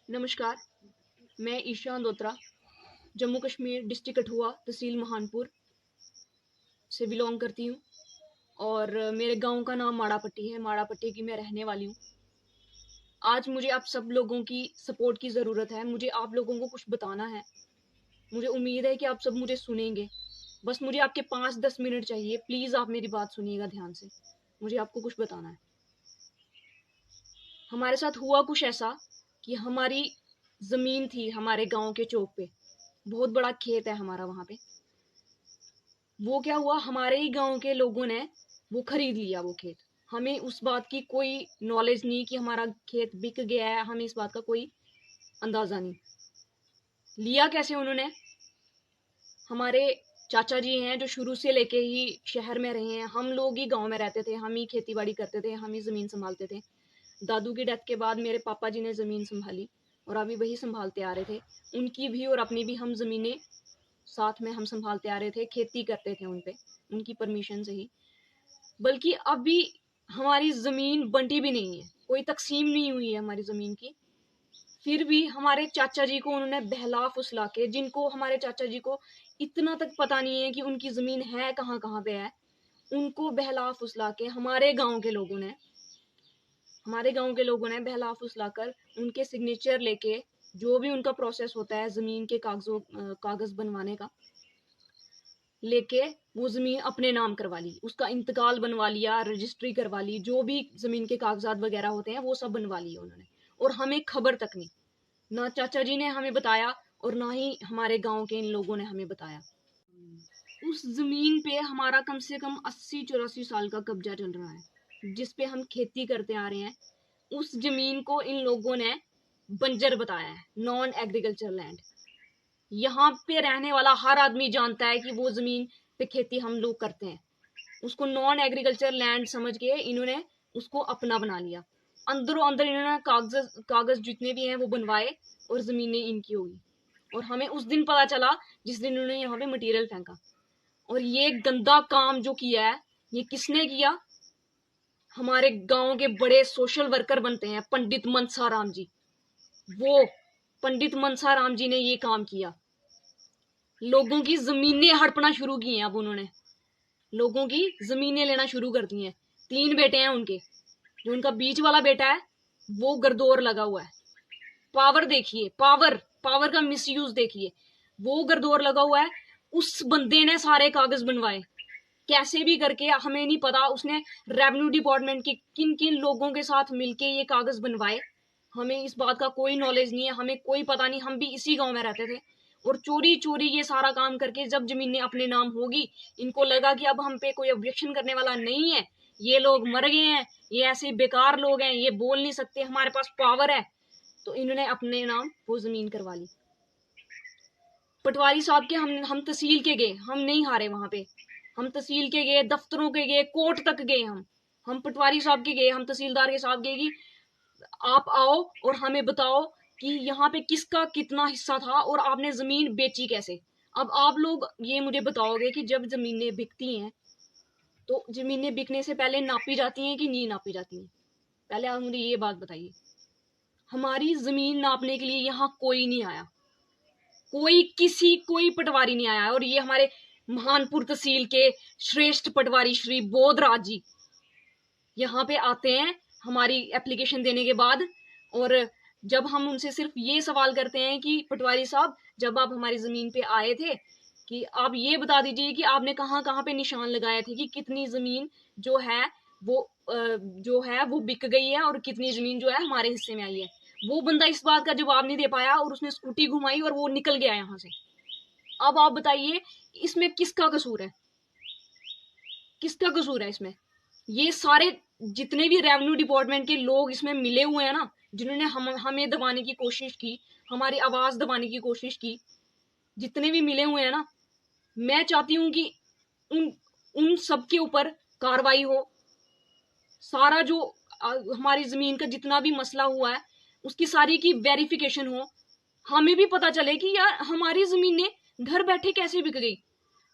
नमस्कार, मैं ईशा अंदोत्रा, जम्मू कश्मीर, डिस्ट्रिक्ट कठुआ, तहसील महानपुर से बिलोंग करती हूँ और मेरे गांव का नाम माड़ापट्टी है। माड़ापट्टी की मैं रहने वाली हूँ। आज मुझे आप सब लोगों की सपोर्ट की ज़रूरत है। मुझे आप लोगों को कुछ बताना है। मुझे उम्मीद है कि आप सब मुझे सुनेंगे। बस मुझे आपके 5-10 मिनट चाहिए। प्लीज़ आप मेरी बात सुनिएगा ध्यान से। मुझे आपको कुछ बताना है। हमारे साथ हुआ कुछ ऐसा कि हमारी ज़मीन थी हमारे गांव के चौक पे। बहुत बड़ा खेत है हमारा वहाँ पे। वो क्या हुआ, हमारे ही गांव के लोगों ने वो खरीद लिया वो खेत। हमें उस बात की कोई नॉलेज नहीं कि हमारा खेत बिक गया है। हमें इस बात का कोई अंदाजा नहीं। लिया कैसे उन्होंने? हमारे चाचा जी हैं जो शुरू से लेके ही शहर में रहे हैं। हम लोग ही गांव में रहते थे, हम ही खेती बाड़ी करते थे, हम ही जमीन संभालते थे। दादू की डेथ के बाद मेरे पापा जी ने जमीन संभाली और अभी वही संभालते आ रहे थे। उनकी भी और अपनी भी हम जमीनें साथ में हम संभालते आ रहे थे, खेती करते थे उन पे, उनकी परमिशन से ही। बल्कि अभी हमारी जमीन बंटी भी नहीं है, कोई तकसीम नहीं हुई है हमारी जमीन की। फिर भी हमारे चाचा जी को उन्होंने बहला फुसला के, जिनको हमारे चाचा जी को इतना तक पता नहीं है कि उनकी जमीन है कहाँ कहाँ पे है, उनको बहला फुसला के हमारे गांव के लोगों ने बहला फुसला कर उनके सिग्नेचर लेके, जो भी उनका प्रोसेस होता है जमीन के कागज बनवाने का, लेके वो जमीन अपने नाम करवा ली, उसका इंतकाल बनवा लिया, रजिस्ट्री करवा ली, जो भी जमीन के कागजात वगैरह होते हैं वो सब बनवा लिए उन्होंने। और हमें खबर तक नहीं, ना चाचा जी ने हमें बताया और ना ही हमारे गांव के इन लोगों ने हमें बताया। उस जमीन पे हमारा कम से कम 80-84 साल का कब्जा चल रहा है, जिस पे हम खेती करते आ रहे हैं। उस जमीन को इन लोगों ने बंजर बताया है, नॉन एग्रीकल्चर लैंड। यहाँ पे रहने वाला हर आदमी जानता है कि वो जमीन पे खेती हम लोग करते हैं। उसको नॉन एग्रीकल्चर लैंड समझ के इन्होंने उसको अपना बना लिया। अंदरों अंदर इन्होंने कागज जितने भी हैं वो बनवाए और जमीनें इनकी होगी। और हमें उस दिन पता चला जिस दिन इन्होंने यहाँ पे मटेरियल फेंका। और ये गंदा काम जो किया है, ये किसने किया? हमारे गांव के बड़े सोशल वर्कर बनते हैं पंडित मनसा राम जी। वो पंडित मनसा राम जी ने ये काम किया। लोगों की जमीनें हड़पना शुरू की हैं। अब उन्होंने लोगों की जमीनें लेना शुरू कर दी हैं। 3 बेटे हैं उनके। जो उनका बीच वाला बेटा है वो गरदौर लगा हुआ है। पावर देखिए, पावर का मिसयूज देखिए। वो गरदौर लगा हुआ है। उस बंदे ने सारे कागज बनवाए, कैसे भी करके हमें नहीं पता उसने रेवेन्यू डिपार्टमेंट के किन किन लोगों के साथ मिलके ये कागज बनवाए। हमें इस बात का कोई नॉलेज नहीं है, हमें कोई पता नहीं। हम भी इसी गांव में रहते थे और चोरी चोरी ये सारा काम करके जब जमीनें अपने नाम होगी, इनको लगा कि अब हम पे कोई ऑब्जेक्शन करने वाला नहीं है, ये लोग मर गए हैं, ये ऐसे बेकार लोग हैं, ये बोल नहीं सकते, हमारे पास पावर है, तो इन्होंने अपने नाम वो जमीन करवा ली। पटवारी साहब के हम तहसील के गए, हम नहीं हारे वहां पे। हम तहसील के गए, दफ्तरों के गए, कोर्ट तक गए। हम पटवारी साहब के गए, हम तहसीलदार के साहब गए कि आप आओ और हमें बताओ कि यहाँ पे किसका कितना हिस्सा था और आपने जमीन बेची कैसे। अब आप लोग ये मुझे बताओगे कि जब जमीनें बिकती हैं तो जमीनें बिकने से पहले नापी जाती हैं कि नहीं नापी जाती हैं? पहले आप मुझे ये बात बताइए। हमारी जमीन नापने के लिए यहाँ कोई नहीं आया, कोई पटवारी नहीं आया। और ये हमारे महानपुर तहसील के श्रेष्ठ पटवारी श्री बोधराज जी यहाँ पे आते हैं हमारी एप्लीकेशन देने के बाद। और जब हम उनसे सिर्फ ये सवाल करते हैं कि पटवारी साहब, जब आप हमारी जमीन पे आए थे कि आप ये बता दीजिए कि आपने कहाँ कहाँ पे निशान लगाए थे कि कितनी जमीन जो है वो बिक गई है और कितनी जमीन जो है हमारे हिस्से में आई है। वो बंदा इस बात का जवाब नहीं दे पाया और उसने स्कूटी घुमाई और वो निकल गया यहाँ से। अब आप बताइए इसमें किसका कसूर है? किसका कसूर है इसमें? ये सारे जितने भी रेवेन्यू डिपार्टमेंट के लोग इसमें मिले हुए हैं ना, जिन्होंने हमें दबाने की कोशिश की, हमारी आवाज दबाने की कोशिश की, जितने भी मिले हुए हैं ना, मैं चाहती हूं कि उन उन सबके ऊपर कार्रवाई हो। सारा जो हमारी जमीन का जितना भी मसला हुआ है उसकी सारी की वेरिफिकेशन हो। हमें भी पता चले कि यार हमारी जमीनें घर बैठे कैसे बिक गई।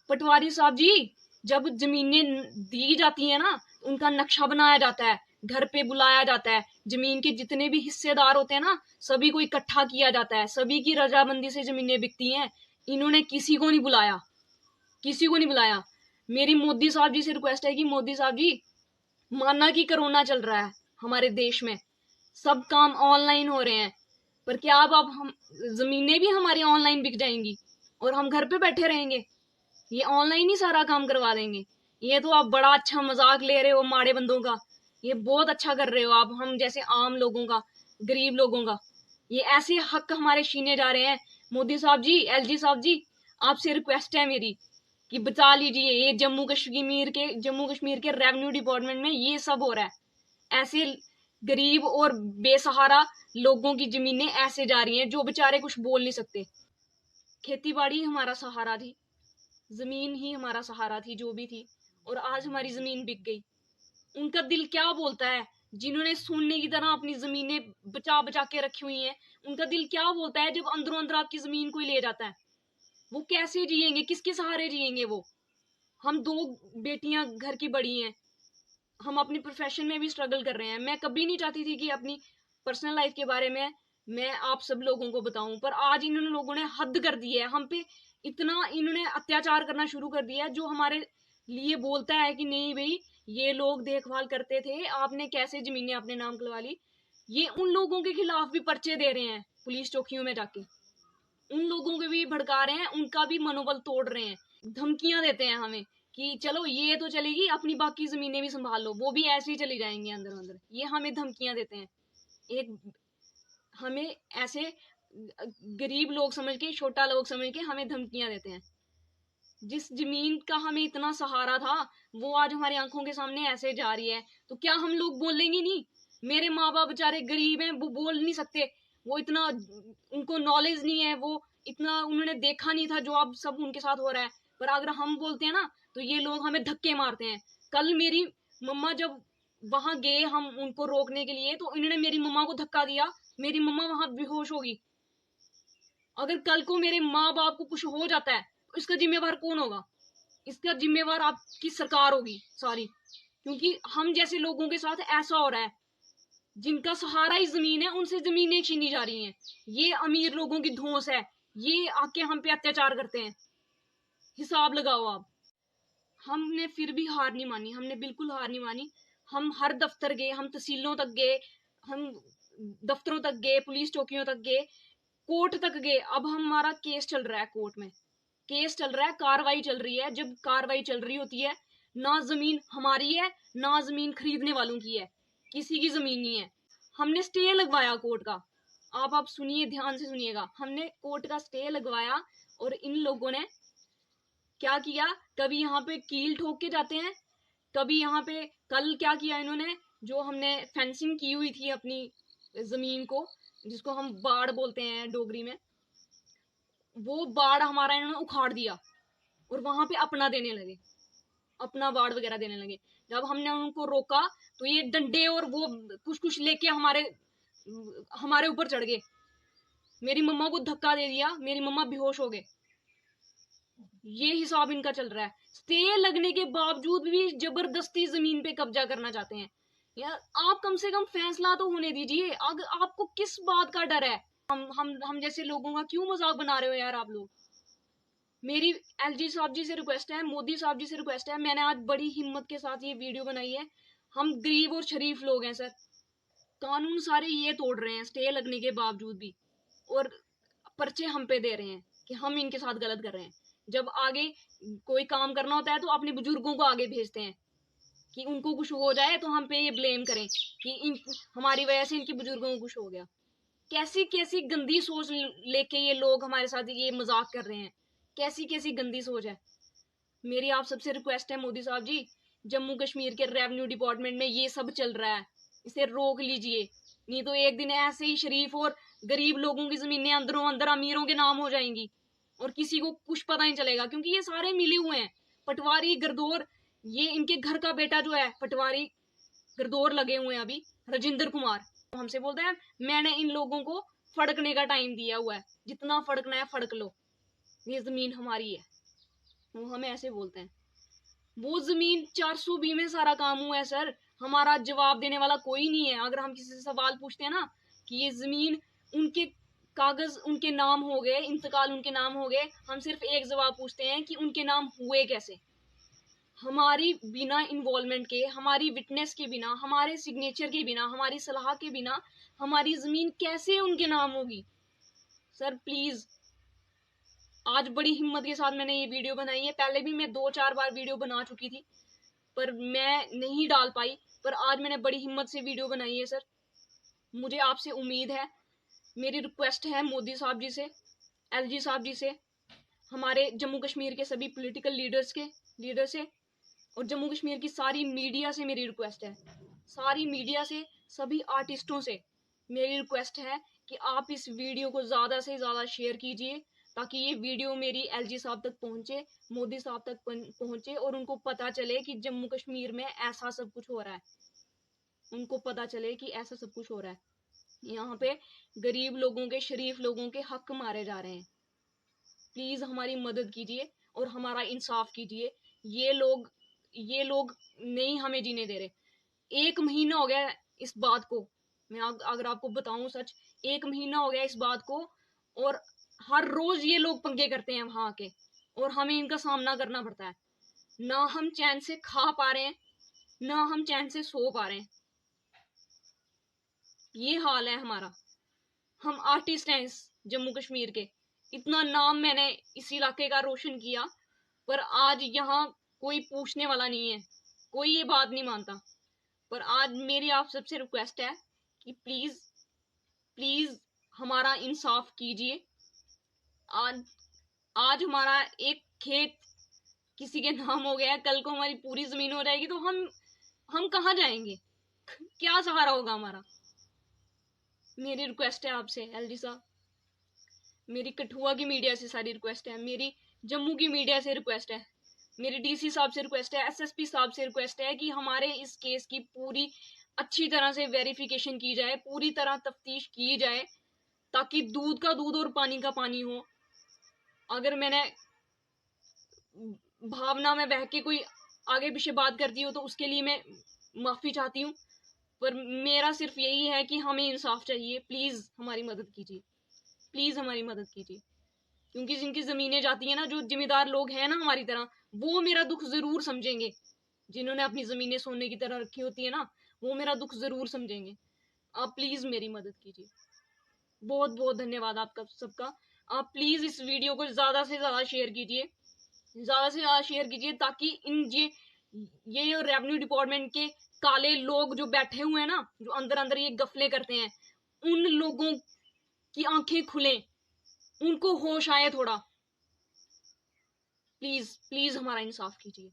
पटवारी साहब जी, जब जमीनें दी जाती है ना, उनका नक्शा बनाया जाता है, घर पे बुलाया जाता है, जमीन के जितने भी हिस्सेदार होते हैं ना, सभी को इकट्ठा किया जाता है, सभी की रजामंदी से जमीनें बिकती हैं। इन्होंने किसी को नहीं बुलाया, किसी को नहीं बुलाया। मेरी मोदी साहब जी से रिक्वेस्ट है कि मोदी साहब जी, माना कि कोरोना चल रहा है हमारे देश में, सब काम ऑनलाइन हो रहे हैं, पर क्या अब हम जमीनें भी हमारी ऑनलाइन बिक जाएंगी और हम घर पे बैठे रहेंगे? ये ऑनलाइन ही सारा काम करवा देंगे। ये तो आप बड़ा अच्छा मजाक ले रहे हो माड़े बंदों का, ये बहुत अच्छा कर रहे हो आप, हम जैसे आम लोगों का, गरीब लोगों का ये ऐसे हक हमारे छीने जा रहे हैं। मोदी साहब जी, एलजी साहब जी, आपसे रिक्वेस्ट है मेरी कि बचा लीजिए। ये जम्मू कश्मीर के रेवेन्यू डिपार्टमेंट में ये सब हो रहा है। ऐसे गरीब और बेसहारा लोगों की जमीनें ऐसे जा रही हैं जो बेचारे कुछ बोल नहीं सकते। खेती बाड़ी हमारा सहारा थी, जमीन ही हमारा सहारा थी जो भी थी, और आज हमारी जमीन बिक गई। उनका दिल क्या बोलता है? जिन्होंने सोने की तरह अपनी जमीनें बचा बचा के रखी हुई हैं, उनका दिल क्या बोलता है जब अंदरों अंदर आपकी जमीन कोई ले जाता है? वो कैसे जिएंगे, किसके सहारे जिएंगे वो? हम 2 बेटियां घर की बड़ी हैं, हम अपनी प्रोफेशन में भी स्ट्रगल कर रहे हैं। मैं कभी नहीं चाहती थी कि अपनी पर्सनल लाइफ के बारे में मैं आप सब लोगों को बताऊं, पर आज इन लोगों ने हद कर दी है हम पे। इतना इन्होंने अत्याचार करना शुरू कर दिया है, जो हमारे लिए बोलता है कि नहीं भाई, ये लोग देखभाल करते थे, आपने कैसे जमीनें अपने नाम करवा ली। ये उन लोगों के खिलाफ भी पर्चे दे रहे हैं पुलिस चौकियों में जाके, उन लोगों को भी भड़का रहे हैं, उनका भी मनोबल तोड़ रहे हैं, धमकियां देते हैं हमें कि चलो ये तो चलेगी, अपनी बाकी जमीनें भी संभाल लो, वो भी ऐसे ही चली जाएंगी अंदर अंदर। ये हमें धमकियां देते हैं, एक हमें ऐसे गरीब लोग समझ के, छोटा लोग समझ के हमें धमकियां देते हैं। जिस जमीन का हमें इतना सहारा था, वो आज हमारी आंखों के सामने ऐसे जा रही है, तो क्या हम लोग बोलेंगे नहीं? मेरे माँ बाप बेचारे गरीब हैं, वो बोल नहीं सकते, वो इतना उनको नॉलेज नहीं है, वो इतना उन्होंने देखा नहीं था जो अब सब उनके साथ हो रहा है। पर अगर हम बोलते हैं ना, तो ये लोग हमें धक्के मारते हैं। कल मेरी मम्मा जब वहां गए हम उनको रोकने के लिए, तो इन्होंने मेरी मम्मा को धक्का दिया, मेरी मम्मा वहां बेहोश होगी। अगर कल को मेरे माँ बाप को कुछ हो जाता है, तो इसका जिम्मेवार कौन होगा? इसका जिम्मेवार आपकी सरकार होगी सारी, क्योंकि हम जैसे लोगों के साथ ऐसा हो रहा है। जिनका सहारा ही जमीन है, उनसे जमीनें छीनी जा रही हैं। ये अमीर लोगों की धौंस है, ये आके हम पे अत्याचार करते हैं। हिसाब लगाओ आप। हमने फिर भी हार नहीं मानी, हमने बिल्कुल हार नहीं मानी। हम हर दफ्तर गए, हम तहसीलों तक गए, हम दफ्तरों तक गए, पुलिस चौकियों तक गए, कोर्ट तक गए। अब हमारा केस चल रहा है कोर्ट में, केस चल रहा है, कार्रवाई चल रही है। जब कार्रवाई चल रही होती है, ना जमीन हमारी है, ना जमीन खरीदने वालों की है, किसी की जमीन नहीं है। हमने स्टे लगवाया कोर्ट का। आप सुनिए, ध्यान से सुनिएगा। हमने कोर्ट का स्टे लगवाया, और इन लोगों ने क्या किया, कभी यहाँ पे कील ठोक के जाते हैं, कभी यहाँ पे, कल क्या किया इन्होंने, जो हमने फेंसिंग की हुई थी अपनी जमीन को, जिसको हम बाड़ बोलते हैं डोगरी में, वो बाड़ हमारा इन्होंने उखाड़ दिया और वहां पे अपना देने लगे, अपना बाड़ वगैरह देने लगे। जब हमने उनको रोका, तो ये डंडे और वो कुछ कुछ लेके हमारे ऊपर चढ़ गए। मेरी मम्मा को धक्का दे दिया, मेरी मम्मा बेहोश हो गए। ये हिसाब इनका चल रहा है। स्टे लगने के बावजूद भी जबरदस्ती जमीन पे कब्जा करना चाहते हैं। यार आप कम से कम फैसला तो होने दीजिए। अगर आपको किस बात का डर है? हम जैसे लोगों का क्यों मजाक बना रहे हो यार आप लोग? मेरी एलजी साहब जी से रिक्वेस्ट है, मोदी साहब जी से रिक्वेस्ट है, मैंने आज बड़ी हिम्मत के साथ ये वीडियो बनाई है। हम गरीब और शरीफ लोग हैं सर, कानून सारे ये तोड़ रहे हैं स्टे लगने के बावजूद भी, और पर्चे हम पे दे रहे हैं कि हम इनके साथ गलत कर रहे हैं। जब आगे कोई काम करना होता है, तो अपने बुजुर्गों को आगे भेजते हैं कि उनको कुछ हो जाए तो हम पे ये ब्लेम करें कि हमारी वजह से इनके बुजुर्गों को कुछ हो गया। कैसी कैसी गंदी सोच लेके ये लोग हमारे साथ ये मजाक कर रहे हैं, कैसी कैसी गंदी सोच है। मेरी आप सबसे रिक्वेस्ट है मोदी साहब जी, जम्मू कश्मीर के रेवेन्यू डिपार्टमेंट में ये सब चल रहा है, इसे रोक लीजिए, नहीं तो एक दिन ऐसे ही शरीफ और गरीब लोगों की जमीनें अंदरों अंदर अमीरों के नाम हो जाएंगी और किसी को कुछ पता नहीं चलेगा, क्योंकि ये सारे मिले हुए हैं। पटवारी गरदौर, ये इनके घर का बेटा जो है पटवारी गरदौर लगे हुए हैं अभी, राजेंद्र कुमार, हमसे बोलता है मैंने इन लोगों को फड़कने का टाइम दिया हुआ है, जितना फड़कना है फड़क लो, ये जमीन हमारी है। वो हमें ऐसे बोलते हैं। वो जमीन 420 में सारा काम हुआ है सर। हमारा जवाब देने वाला कोई नहीं है। अगर हम किसी से सवाल पूछते हैं ना कि ये जमीन उनके कागज उनके नाम हो गए, इंतकाल उनके नाम हो गए, हम सिर्फ एक जवाब पूछते हैं कि उनके नाम हुए कैसे। हमारी बिना इन्वॉल्वमेंट के, हमारी विटनेस के बिना, हमारे सिग्नेचर के बिना, हमारी सलाह के बिना हमारी जमीन कैसे उनके नाम होगी। सर प्लीज, आज बड़ी हिम्मत के साथ मैंने ये वीडियो बनाई है। पहले भी मैं 2-4 बार वीडियो बना चुकी थी पर मैं नहीं डाल पाई, पर आज मैंने बड़ी हिम्मत से वीडियो बनाई है। सर मुझे आपसे उम्मीद है, मेरी रिक्वेस्ट है मोदी साहब जी से, एलजी साहब जी से, हमारे जम्मू कश्मीर के सभी पॉलिटिकल लीडर से, और जम्मू कश्मीर की सारी मीडिया से मेरी रिक्वेस्ट है, सारी मीडिया से, सभी आर्टिस्टों से मेरी रिक्वेस्ट है कि आप इस वीडियो को ज़्यादा से ज़्यादा शेयर कीजिए ताकि ये वीडियो मेरी एलजी साहब तक पहुंचे, मोदी साहब तक पहुंचे और उनको पता चले कि जम्मू कश्मीर में ऐसा सब कुछ हो रहा है। उनको पता चले कि ऐसा सब कुछ हो रहा है। यहाँ पे गरीब लोगों के, शरीफ लोगों के हक मारे जा रहे हैं। प्लीज हमारी मदद कीजिए और हमारा इंसाफ कीजिए। ये लोग नहीं हमें जीने दे रहे। 1 महीना हो गया इस बात को, मैं अगर आपको बताऊं सच, 1 महीना हो गया इस बात को, और हर रोज ये लोग पंगे करते हैं वहां के, और हमें इनका सामना करना पड़ता है। ना हम चैन से खा पा रहे हैं, ना हम चैन से सो पा रहे हैं। ये हाल है हमारा। हम आर्टिस्ट हैं इस जम्मू कश्मीर के, इतना नाम मैंने इस इलाके का रोशन किया, पर आज यहाँ कोई पूछने वाला नहीं है, कोई ये बात नहीं मानता। पर आज मेरी आप सबसे रिक्वेस्ट है कि प्लीज प्लीज हमारा इंसाफ कीजिए। आज आज हमारा एक खेत किसी के नाम हो गया है, कल को हमारी पूरी जमीन हो जाएगी तो हम कहाँ जाएंगे? क्या सहारा होगा हमारा? मेरी रिक्वेस्ट है आपसे एलजी साहब, मेरी कठुआ की मीडिया से सारी रिक्वेस्ट है, मेरी जम्मू की मीडिया से रिक्वेस्ट है, मेरी डीसी साहब से रिक्वेस्ट है, एसएसपी साहब से रिक्वेस्ट है कि हमारे इस केस की पूरी अच्छी तरह से वेरिफिकेशन की जाए, पूरी तरह तफ्तीश की जाए, ताकि दूध का दूध और पानी का पानी हो। अगर मैंने भावना में बह के कोई आगे पीछे बात करती हूँ तो उसके लिए मैं माफी चाहती हूँ, पर मेरा सिर्फ यही है कि हमें इंसाफ चाहिए। प्लीज हमारी मदद कीजिए, प्लीज हमारी मदद कीजिए, क्योंकि जिनकी जमीनें जाती है ना, जो जिम्मेदार लोग हैं ना हमारी तरह, वो मेरा दुख जरूर समझेंगे। जिन्होंने अपनी जमीनें सोने की तरह रखी होती है ना, वो मेरा दुख जरूर समझेंगे। आप प्लीज मेरी मदद कीजिए। बहुत बहुत धन्यवाद आपका सबका। आप प्लीज इस वीडियो को ज्यादा से ज्यादा शेयर कीजिए, ज्यादा से ज्यादा शेयर कीजिए, ताकि ये रेवेन्यू डिपार्टमेंट के काले लोग जो बैठे हुए हैं ना, जो अंदर अंदर ये गफले करते हैं, उन लोगों की आंखें खुलें, उनको होश आए थोड़ा। प्लीज प्लीज हमारा इंसाफ कीजिए।